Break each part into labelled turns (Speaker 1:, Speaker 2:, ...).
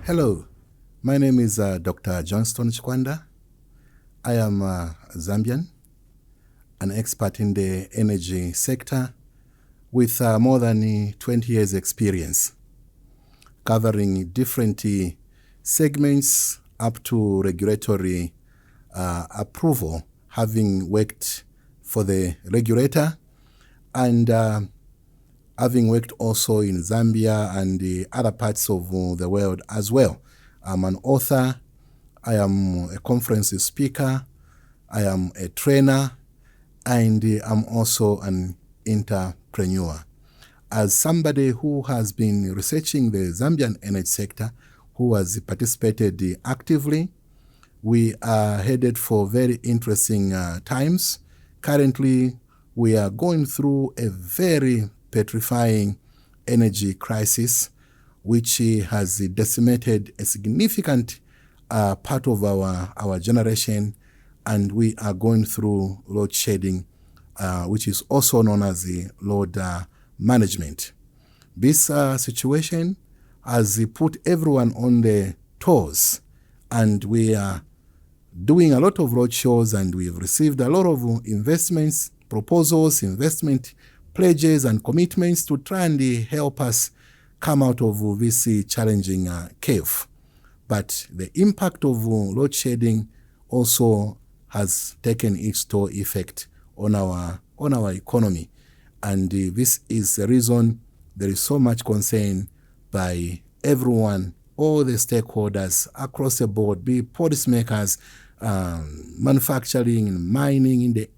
Speaker 1: Hello, my name is Dr. Johnstone Chikwanda. I am Zambian, an expert in the energy sector with more than 20 years experience, covering different segments up to regulatory approval, having worked for the regulator and having worked also in Zambia and the other parts of the world as well. I'm an author, I am a conference speaker, I am a trainer, and I'm also an entrepreneur. As somebody who has been researching the Zambian energy sector, who has participated actively, we are headed for very interesting times. Currently, we are going through a very petrifying energy crisis, which has decimated a significant part of our generation, and we are going through load shedding, which is also known as the load management. This situation has put everyone on their toes, and we are doing a lot of road shows, and we've received a lot of investments, proposals, investment pledges and commitments to try and help us come out of this challenging cave. But the impact of load shedding also has taken its toll effect on our economy. And this is the reason there is so much concern by everyone, all the stakeholders across the board, be it policymakers, manufacturing, mining, in the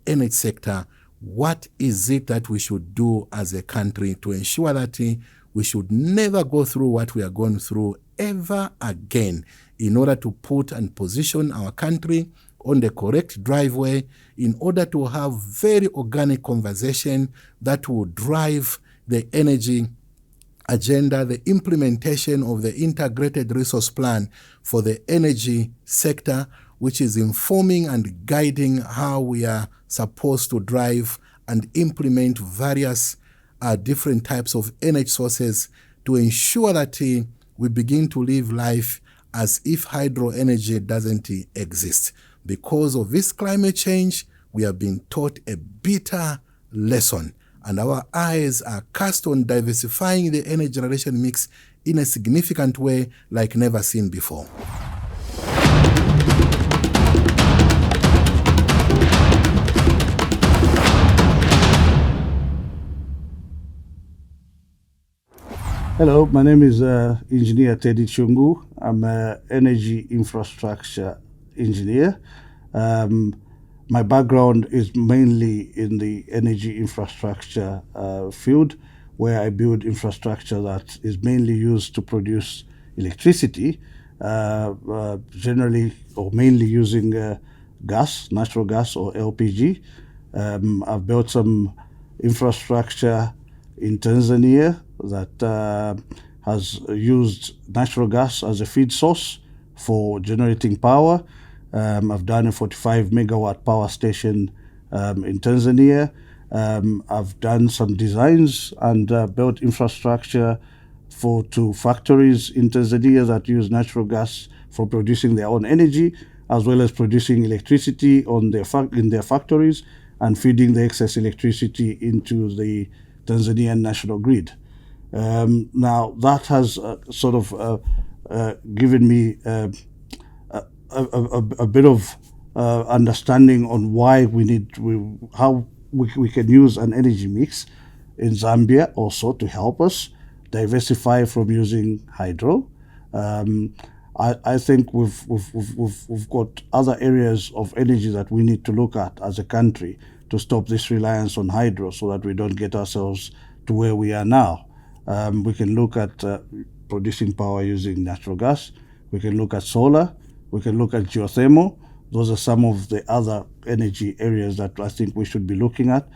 Speaker 1: energy sector. What is it that we should do as a country to ensure that we should never go through what we are going through ever again, in order to put and position our country on the correct driveway, in order to have very organic conversation that will drive the energy agenda, the implementation of the integrated resource plan for the energy sector, which is informing and guiding how we are supposed to drive and implement various different types of energy sources to ensure that we begin to live life as if hydro energy doesn't exist. Because of this climate change, we have been taught a bitter lesson, and our eyes are cast on diversifying the energy generation mix in a significant way like never seen before.
Speaker 2: Hello, my name is Engineer Teddy Chungu. I'm an energy infrastructure engineer. My background is mainly in the energy infrastructure field, where I build infrastructure that is mainly used to produce electricity, generally or mainly using gas, natural gas or LPG. I've built some infrastructure in Tanzania that has used natural gas as a feed source for generating power. I've done a 45 megawatt power station in Tanzania. I've done some designs and built infrastructure for 2 factories in Tanzania that use natural gas for producing their own energy, as well as producing electricity in their factories and feeding the excess electricity into the Tanzanian national grid. Now that has sort of given me a bit of understanding on why how we can use an energy mix in Zambia also to help us diversify from using hydro. I think we've got other areas of energy that we need to look at as a country to stop this reliance on hydro, so that we don't get ourselves to where we are now. We can look at producing power using natural gas. We can look at solar. We can look at geothermal. Those are some of the other energy areas that I think we should be looking at.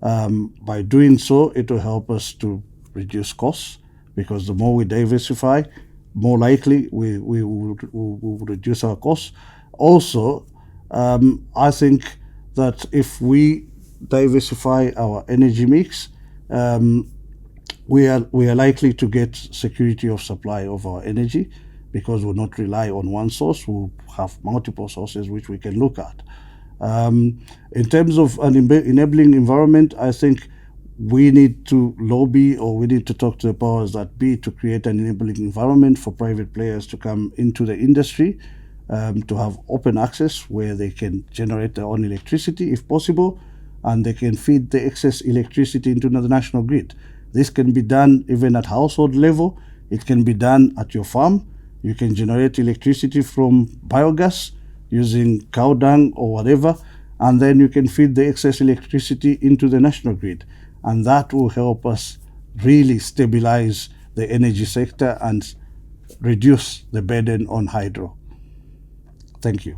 Speaker 2: By doing so, it will help us to reduce costs, because the more we diversify, more likely we will reduce our costs. Also, I think that if we diversify our energy mix, we are likely to get security of supply of our energy, because we'll not rely on one source. We'll have multiple sources which we can look at. In terms of an enabling environment, I think we need to lobby, or we need to talk to the powers that be to create an enabling environment for private players to come into the industry, to have open access where they can generate their own electricity if possible, and they can feed the excess electricity into the national grid. This can be done even at household level. It can be done at your farm. You can generate electricity from biogas using cow dung or whatever, and then you can feed the excess electricity into the national grid. And that will help us really stabilize the energy sector and reduce the burden on hydro. Thank you.